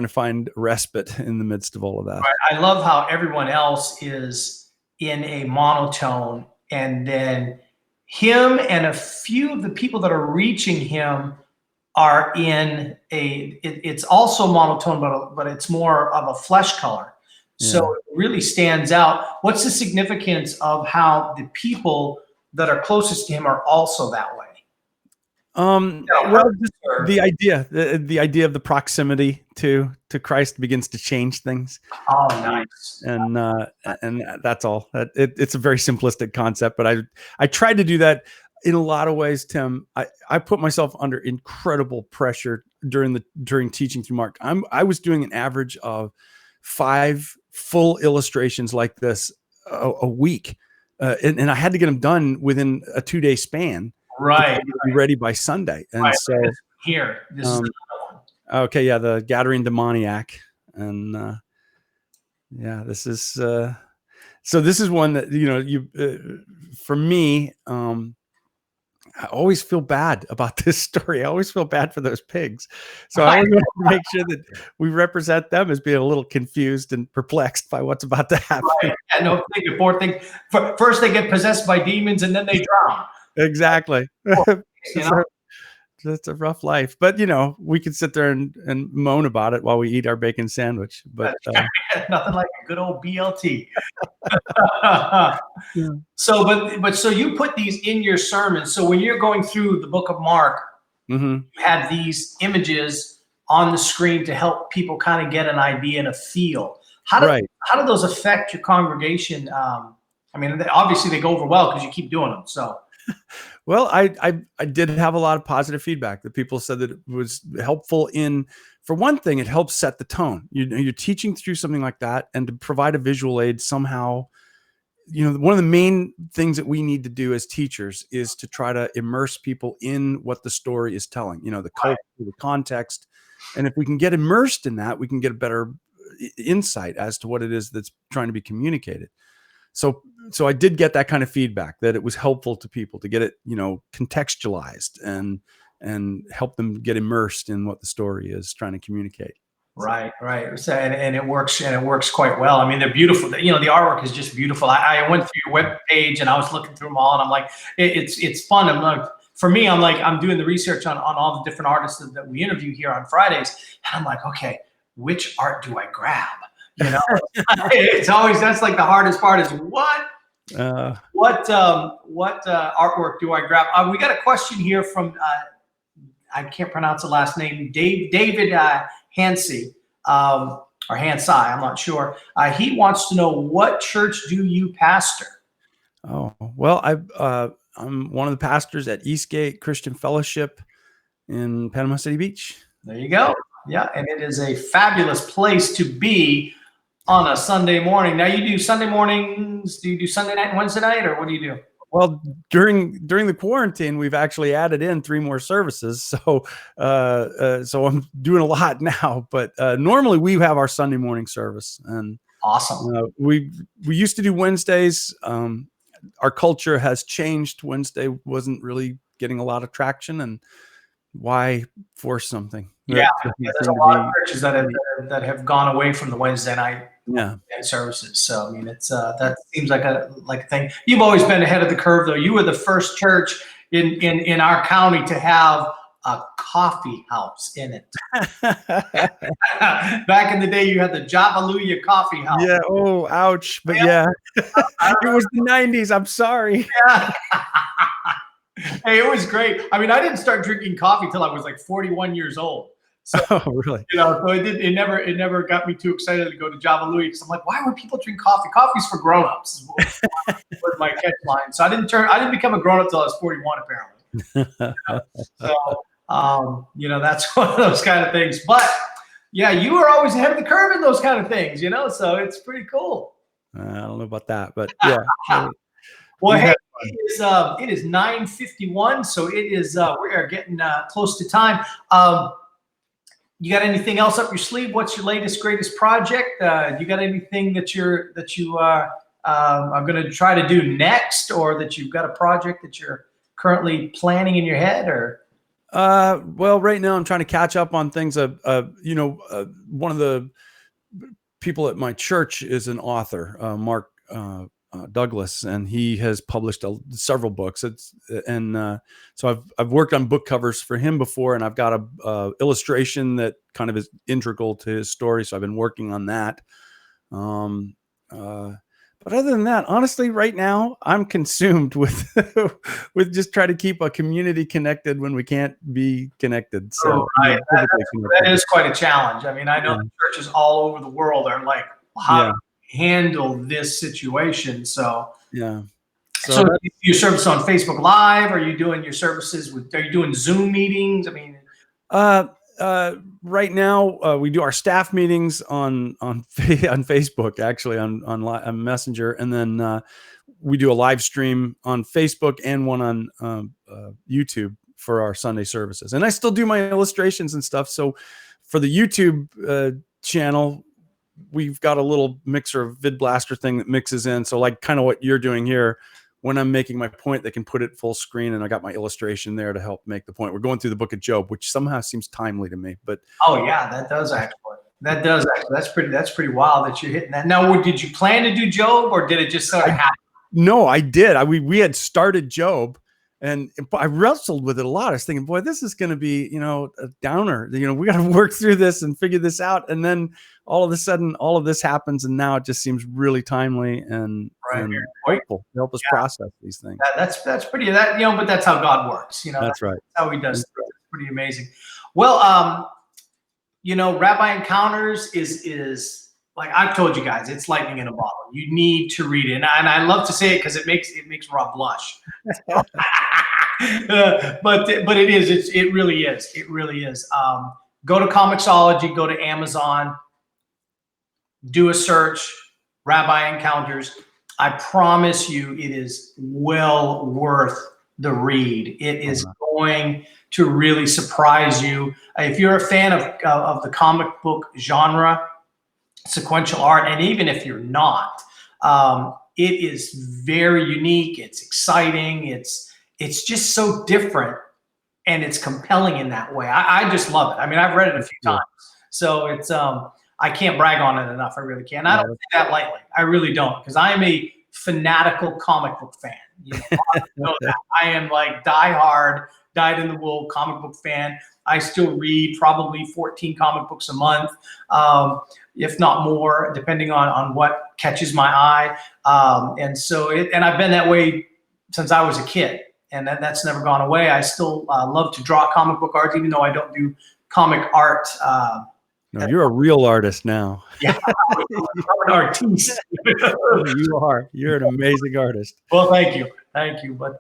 find respite in the midst of all of that. Right. I love how everyone else is in a monotone, and then him and a few of the people that are reaching him are in it's also monotone, but it's more of a flesh color. So it really stands out. What's the significance of how the people that are closest to him are also that way? The idea of the proximity to Christ begins to change things. Oh, nice. And that's all. It's a very simplistic concept, but I tried to do that in a lot of ways, Tim. I put myself under incredible pressure during teaching through Mark. I was doing an average of 5 full illustrations like this a week, and I had to get them done within a 2-day span. Right. To be ready by Sunday. And so here, this is another one. Okay, yeah, the Gadarene demoniac. And Yeah, this is so this is one that, you for me, I always feel bad about this story. I always feel bad for those pigs. So I always want to make sure that we represent them as being a little confused and perplexed by what's about to happen. Right. Yeah, no, think before thing. First, they get possessed by demons, and then they drown. Exactly. You know? That's a rough life, but we could sit there and moan about it while we eat our bacon sandwich. But Nothing like a good old BLT. yeah. So you put these in your sermon. So when you're going through the book of Mark, Mm-hmm. you had these images on the screen to help people kind of get an idea and a feel. How do those affect your congregation? I mean, obviously they go over well because you keep doing them. So. Well, I did have a lot of positive feedback that people said that it was helpful for one thing, it helps set the tone. You're teaching through something like that, and to provide a visual aid somehow, one of the main things that we need to do as teachers is to try to immerse people in what the story is telling, the culture, the context. And if we can get immersed in that, we can get a better insight as to what it is that's trying to be communicated. So I did get that kind of feedback, that it was helpful to people to get it, contextualized and help them get immersed in what the story is trying to communicate. Right. So, and it works quite well. I mean, they're beautiful. The artwork is just beautiful. I went through your web page and I was looking through them all, and I'm like, it's fun. I'm like, for me, I'm doing the research on all the different artists that we interview here on Fridays, and I'm like, okay, which art do I grab? It's always, that's like the hardest part is what artwork do I grab? We got a question here from I can't pronounce the last name, David Hansey, or Hansai, I'm not sure. He wants to know, what church do you pastor? Oh, well, I'm one of the pastors at Eastgate Christian Fellowship in Panama City Beach. There you go. Yeah, and it is a fabulous place to be on a Sunday morning. Now, you do Sunday mornings. Do you do Sunday night and Wednesday night, or what do you do? Well, during the quarantine, we've actually added in 3 more services. So I'm doing a lot now, but normally we have our Sunday morning service. And awesome. We used to do Wednesdays. Our culture has changed. Wednesday wasn't really getting a lot of traction, and why force something? Yeah, there's a lot of churches that have gone away from the Wednesday night services. So I mean, it's that seems like a thing. You've always been ahead of the curve, though. You were the first church in our county to have a coffee house in it. Back in the day, you had the Javalooya Coffee House. Yeah. Oh, ouch. But yeah, it was the 90s. I'm sorry. Yeah. Hey, it was great. I mean, I didn't start drinking coffee till I was like 41 years old. So, oh, really? So it never got me too excited to go to Javalooya, because I'm like, why would people drink coffee? Coffee's for grown-ups was my catch line. So I didn't become a grown-up till I was 41, apparently. So that's one of those kind of things. But yeah, you were always ahead of the curve in those kind of things, so it's pretty cool. I don't know about that, but yeah. Well, hey, it is 9:51, so it is we are getting close to time. You got anything else up your sleeve? What's your latest, greatest project? You got anything that you are going to try to do next, or that you've got a project that you're currently planning in your head, or? Well, right now I'm trying to catch up on things. One of the people at my church is an author, Mark Douglas, and he has published several books. So I've worked on book covers for him before, and I've got a illustration that kind of is integral to his story. So I've been working on that. But other than that, honestly, right now I'm consumed with with just trying to keep a community connected when we can't be connected. So right. That is quite a challenge. I mean, I know churches all over the world are like, how to handle this situation. So So you service on Facebook Live? Are you doing your services are you doing Zoom meetings? I mean, right now we do our staff meetings on Facebook, actually on Messenger, and then we do a live stream on Facebook and one on YouTube for our Sunday services. And I still do my illustrations and stuff. So for the YouTube channel, we've got a little mixer of vid blaster thing that mixes in. So like kind of what you're doing here, when I'm making my point, they can put it full screen, and I got my illustration there to help make the point. We're going through the book of Job, which somehow seems timely to me, but oh yeah, that does actually. That does actually. That's pretty wild that you're hitting that. Now, did you plan to do Job, or did it just sort of happen? No, I did. We had started Job, and I wrestled with it a lot. I was thinking, boy, this is going to be, a downer. We got to work through this and figure this out. And then all of a sudden, all of this happens, and now it just seems really timely and helpful to help us process these things. That's pretty. But that's how God works. That's right. That's how He does. It's pretty amazing. Well, Rabbi Encounters is like I've told you guys, it's lightning in a bottle. You need to read it, and I love to say it because it makes Rob blush. But it is. It really is. It really is. Go to Comixology. Go to Amazon. Do a search. Rabbi Encounters. I promise you, it is well worth the read. It is going to really surprise you. If you're a fan of the comic book genre, sequential art, and even if you're not, it is very unique. It's exciting. It's just so different, and it's compelling in that way. I just love it. I mean, I've read it a few times, so it's I can't brag on it enough. I really can't. I don't say that lightly. I really don't, because I am a fanatical comic book fan. Know that. I am like diehard, dyed-in-the-wool comic book fan. I still read probably 14 comic books a month, if not more, depending on what catches my eye. And I've been that way since I was a kid, and that's never gone away. I still love to draw comic book art, even though I don't do comic art. No, you're a real artist now. Yeah, I'm an artiste. You are. You're an amazing artist. Well, thank you. But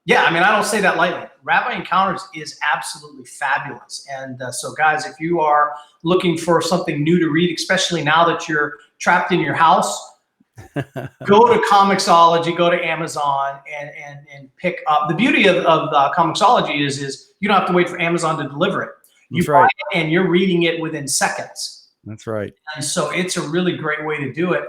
yeah, I mean, I don't say that lightly. Rabbi Encounters is absolutely fabulous. And so, guys, if you are looking for something new to read, especially now that you're trapped in your house, go to Comixology, go to Amazon, and pick up. The beauty of Comixology is you don't have to wait for Amazon to deliver it. You buy it and you're reading it within seconds. That's right. And so it's a really great way to do it.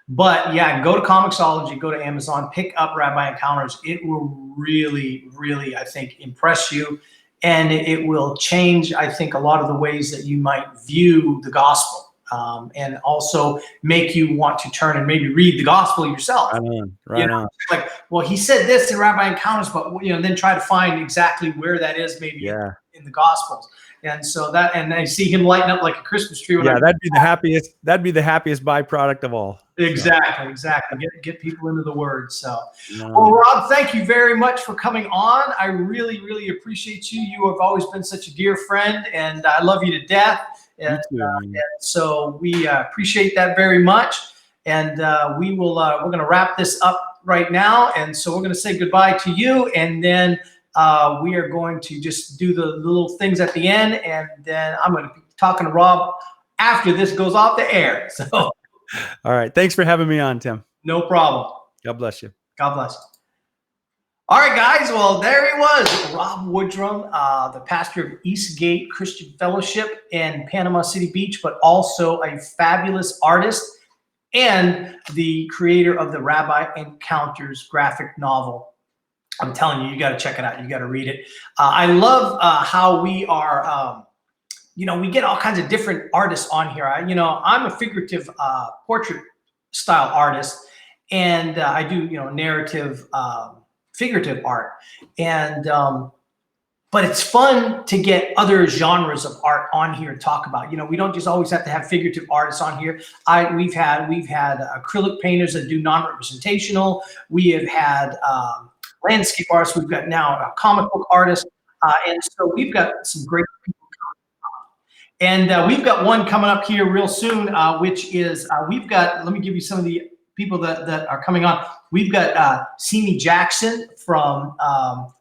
But yeah, go to Comixology, go to Amazon, pick up Rabbi Encounters. It will really, really, I think, impress you. And it will change, I think, a lot of the ways that you might view the gospel. And also make you want to turn and maybe read the gospel yourself. Right on. Like, well, he said this in Rabbi Encounters, but then try to find exactly where that is, maybe in the Gospels. And so and I see him lighting up like a Christmas tree. That'd be the happiest. That'd be the happiest byproduct of all. Exactly. Get people into the Word. So, well, Rob, thank you very much for coming on. I really, really appreciate you. You have always been such a dear friend, and I love you to death. And so we appreciate that very much. And we're going to wrap this up right now. And so we're going to say goodbye to you. And then we are going to just do the little things at the end. And then I'm going to be talking to Rob after this goes off the air. So, all right. Thanks for having me on, Tim. No problem. God bless you. God bless you. All right, guys. Well, there he was, Rob Woodrum, the pastor of Eastgate Christian Fellowship in Panama City Beach, but also a fabulous artist and the creator of the Rabbi Encounters graphic novel. I'm telling you, you got to check it out. You got to read it. I love how we are, we get all kinds of different artists on here. I'm a figurative portrait style artist, and I do, narrative figurative art, and but it's fun to get other genres of art on here and talk about. We don't just always have to have figurative artists on here. We've had acrylic painters that do non-representational. We have had landscape artists. We've got now a comic book artist, and so we've got some great people coming up. And we've got one coming up here real soon, which is let me give you some of the people that are coming on. We've got Simi Jackson from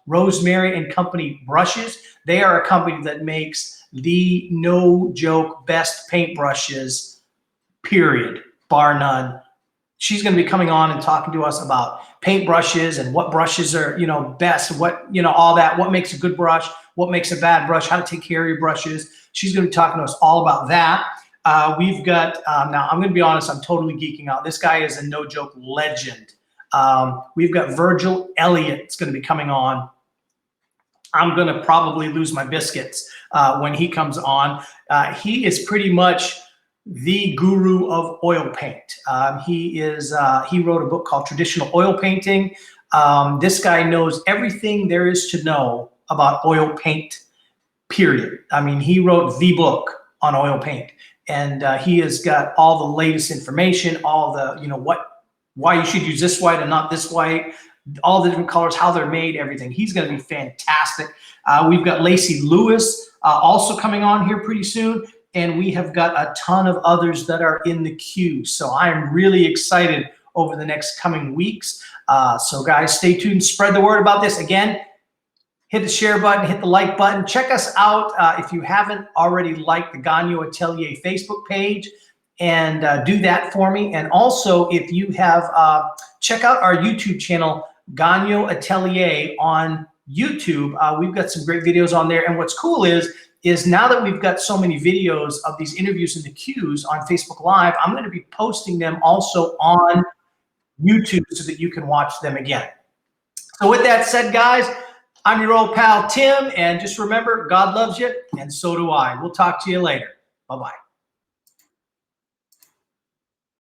Rosemary and Company Brushes. They are a company that makes the no joke best paintbrushes, period, bar none. She's going to be coming on and talking to us about paintbrushes and what brushes are, best, what, all that, what makes a good brush, what makes a bad brush, how to take care of your brushes. She's going to be talking to us all about that. We've got, now I'm going to be honest, I'm totally geeking out. This guy is a no joke legend. We've got Virgil Elliott's going to be coming on. I'm going to probably lose my biscuits when he comes on. He is pretty much the guru of oil paint. He wrote a book called Traditional Oil Painting. This guy knows everything there is to know about oil paint, period. I mean, he wrote the book on oil paint, and he has got all the latest information, all the, why you should use this white and not this white, all the different colors, how they're made, everything. He's going to be fantastic. We've got Lacey Lewis also coming on here pretty soon, and we have got a ton of others that are in the queue. So I'm really excited over the next coming weeks. So guys, stay tuned, spread the word about this. Again, hit the share button, hit the like button. Check us out if you haven't already liked the Gagnon Atelier Facebook page, and do that for me. And also, if you have, check out our YouTube channel, Gagnon Atelier on YouTube. We've got some great videos on there. And what's cool is now that we've got so many videos of these interviews in the queues on Facebook Live, I'm going to be posting them also on YouTube so that you can watch them again. So with that said, guys, I'm your old pal, Tim. And just remember, God loves you, and so do I. We'll talk to you later. Bye-bye.